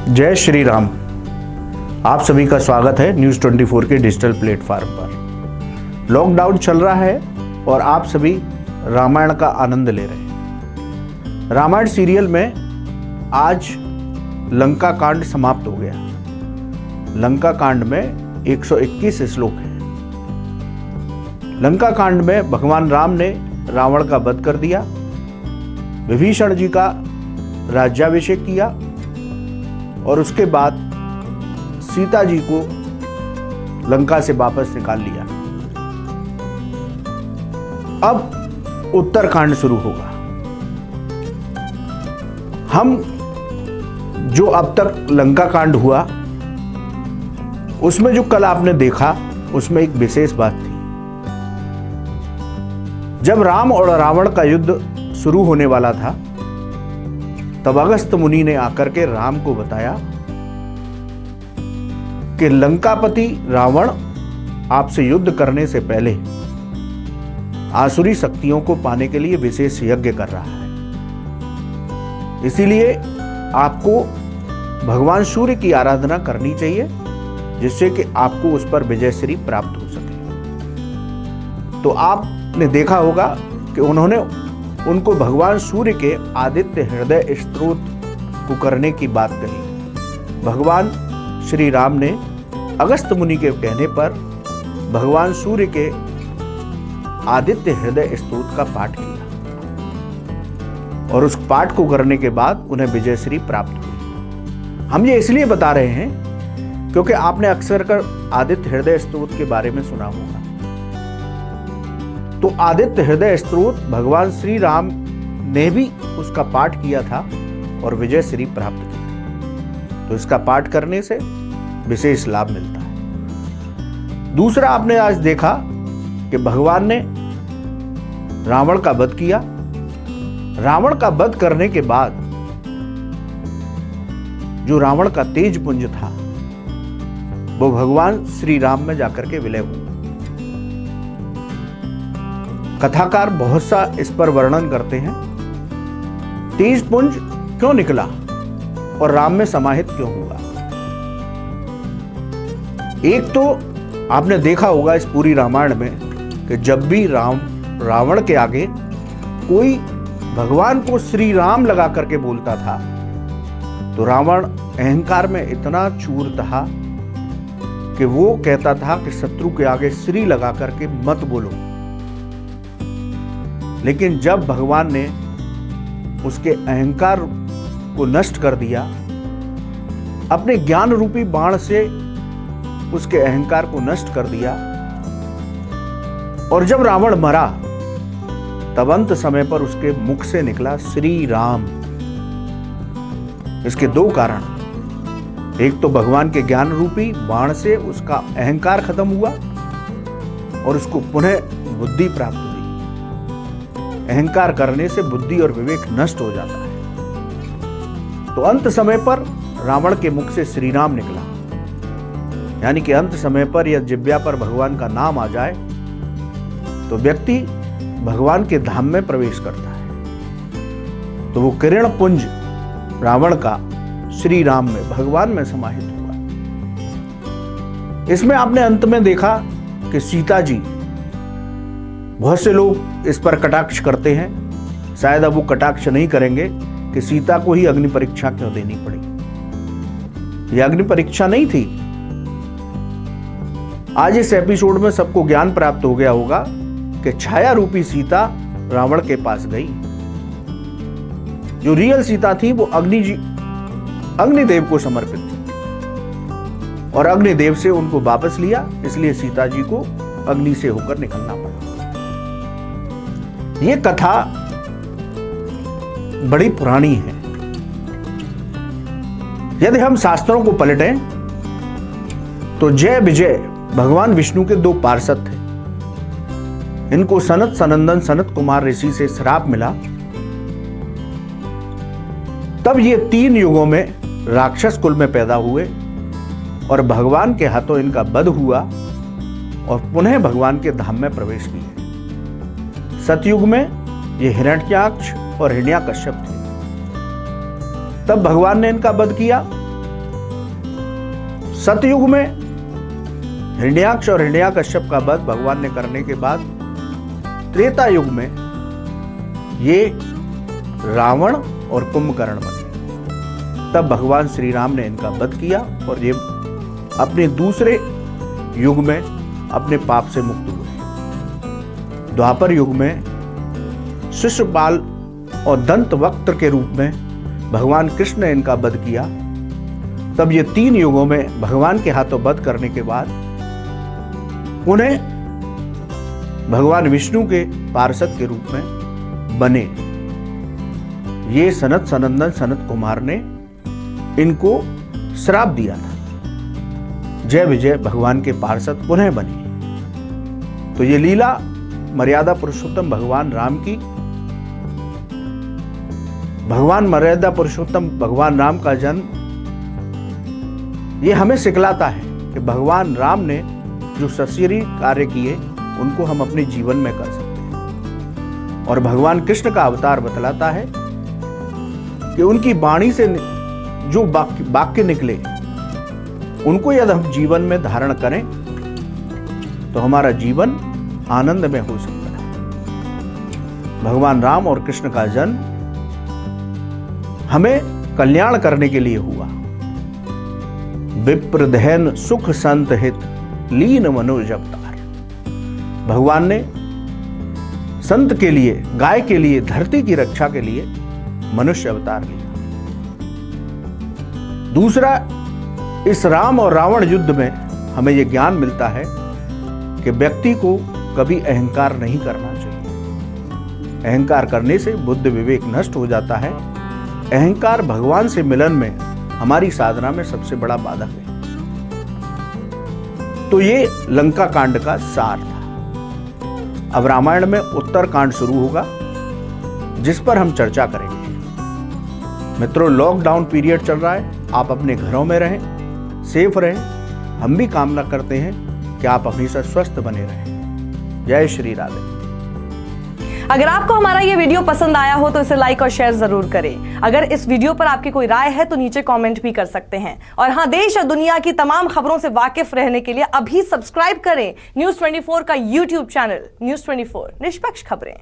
जय श्री राम। आप सभी का स्वागत है न्यूज़ 24 के डिजिटल प्लेटफॉर्म पर। लॉकडाउन चल रहा है और आप सभी रामायण का आनंद ले रहे हैं। रामायण सीरियल में आज लंका कांड समाप्त हो गया। लंका कांड में 121 श्लोक हैं। लंका कांड में भगवान राम ने रावण का वध कर दिया, विभीषण जी का राज्याभिषेक किया और उसके बाद सीता जी को लंका से वापस निकाल लिया। अब उत्तरकांड शुरू होगा। हम जो अब तक लंका कांड हुआ उसमें जो कल आपने देखा उसमें एक विशेष बात थी। जब राम और रावण का युद्ध शुरू होने वाला था तब अगस्त्य मुनि ने आकर के राम को बताया कि लंकापति रावण आपसे युद्ध करने से पहले आसुरी शक्तियों को पाने के लिए विशेष यज्ञ कर रहा है। इसीलिए आपको भगवान सूर्य की आराधना करनी चाहिए जिससे कि आपको उस पर विजयश्री प्राप्त हो सके। तो आपने देखा होगा कि उन्होंने उनको भगवान सूर्य के आदित्य हृदय स्तोत्र को करने की बात कही। भगवान श्री राम ने अगस्त्य मुनि के कहने पर भगवान सूर्य के आदित्य हृदय स्तोत्र का पाठ किया और उस पाठ को करने के बाद उन्हें विजयश्री प्राप्त हुई। हम ये इसलिए बता रहे हैं क्योंकि आपने अक्सर कर आदित्य हृदय स्तोत्र के बारे में सुना होगा। तो आदित्य हृदय स्तोत्र भगवान श्री राम ने भी उसका पाठ किया था और विजय श्री प्राप्त की। तो इसका पाठ करने से विशेष लाभ मिलता है। दूसरा आपने आज देखा कि भगवान ने रावण का वध किया। रावण का वध करने के बाद जो रावण का तेज पुंज था वो भगवान श्री राम में जाकर के विलय हुआ। कथाकार बहुत सा इस पर वर्णन करते हैं। तेज पुंज क्यों निकला और राम में समाहित क्यों हुआ? एक तो आपने देखा होगा इस पूरी रामायण में कि जब भी रावण के आगे कोई भगवान को श्री राम लगा करके बोलता था तो रावण अहंकार में इतना चूर था कि वो कहता था कि शत्रु के आगे श्री लगा करके मत बोलो। लेकिन जब भगवान ने उसके अहंकार को नष्ट कर दिया, अपने ज्ञान रूपी बाण से उसके अहंकार को नष्ट कर दिया और जब रावण मरा तब अंत समय पर उसके मुख से निकला श्री राम। इसके दो कारण, एक तो भगवान के ज्ञान रूपी बाण से उसका अहंकार खत्म हुआ और उसको पुनः बुद्धि प्राप्त हुई। अहंकार करने से बुद्धि और विवेक नष्ट हो जाता है। तो अंत समय पर रावण के मुख से श्री राम निकला, यानी कि अंत समय पर या जिह्वा पर भगवान का नाम आ जाए तो व्यक्ति भगवान के धाम में प्रवेश करता है। तो वो किरण पुंज रावण का श्री राम में भगवान में समाहित हुआ। इसमें आपने अंत में देखा कि सीता जी, बहुत से लोग इस पर कटाक्ष करते हैं, शायद अब वो कटाक्ष नहीं करेंगे कि सीता को ही अग्नि परीक्षा क्यों देनी पड़ी। यह अग्नि परीक्षा नहीं थी। आज इस एपिसोड में सबको ज्ञान प्राप्त हो गया होगा कि छाया रूपी सीता रावण के पास गई। जो रियल सीता थी वो अग्निदेव को समर्पित थी और अग्निदेव से उनको वापस लिया, इसलिए सीता जी को अग्नि से होकर निकलना पड़ा। ये कथा बड़ी पुरानी है। यदि हम शास्त्रों को पलटें तो जय विजय भगवान विष्णु के दो पार्षद थे। इनको सनत सनंदन सनत कुमार ऋषि से श्राप मिला। तब ये 3 युगों में राक्षस कुल में पैदा हुए और भगवान के हाथों इनका वध हुआ और पुनः भगवान के धाम में प्रवेश किए। सतयुग में ये हिरण्याक्ष और हिरण्याकश्यप थे। तब भगवान ने इनका वध किया सतयुग में हिरण्याक्ष और हिरण्याकश्यप का वध भगवान ने करने के बाद त्रेता युग में ये रावण और कुंभकर्ण बने। तब भगवान श्री राम ने इनका वध किया और ये अपने दूसरे युग में अपने पाप से मुक्त हुए। द्वापर युग में शिशुपाल और दंतवक्त्र के रूप में भगवान कृष्ण ने इनका वध किया। तब ये 3 युगों में भगवान के हाथों वध करने के बाद उन्हें भगवान विष्णु के पार्षद के रूप में बने। ये सनत सनंदन सनत कुमार ने इनको श्राप दिया था। जय विजय भगवान के पार्षद पुनः बने। तो ये लीला मर्यादा पुरुषोत्तम भगवान राम की, भगवान मर्यादा पुरुषोत्तम भगवान राम का जन्म, ये हमें सिखलाता है कि भगवान राम ने जो सशरीर कार्य किए उनको हम अपने जीवन में कर सकते हैं। और भगवान कृष्ण का अवतार बतलाता है कि उनकी वाणी से जो वाक्य निकले उनको यदि हम जीवन में धारण करें तो हमारा जीवन आनंद में हो सकता है। भगवान राम और कृष्ण का जन्म हमें कल्याण करने के लिए हुआ। विप्रधैन सुख संत हित लीन मनोज अवतार। भगवान ने संत के लिए, गाय के लिए, धरती की रक्षा के लिए मनुष्य अवतार लिया। दूसरा, इस राम और रावण युद्ध में हमें यह ज्ञान मिलता है कि व्यक्ति को कभी अहंकार नहीं करना चाहिए। अहंकार करने से बुद्ध विवेक नष्ट हो जाता है। अहंकार भगवान से मिलन में, हमारी साधना में सबसे बड़ा बाधक है। तो ये लंका कांड का सार था। अब रामायण में उत्तर कांड शुरू होगा जिस पर हम चर्चा करेंगे। मित्रों, लॉकडाउन पीरियड चल रहा है, आप अपने घरों में रहें, सेफ रहें। हम भी कामना करते हैं कि आप हमेशा स्वस्थ बने रहें। जय श्री राधे। अगर आपको हमारा ये वीडियो पसंद आया हो तो इसे लाइक और शेयर जरूर करें। अगर इस वीडियो पर आपकी कोई राय है तो नीचे कमेंट भी कर सकते हैं। और हाँ, देश और दुनिया की तमाम खबरों से वाकिफ रहने के लिए अभी सब्सक्राइब करें न्यूज़ 24 का YouTube चैनल। न्यूज़ 24, निष्पक्ष खबरें।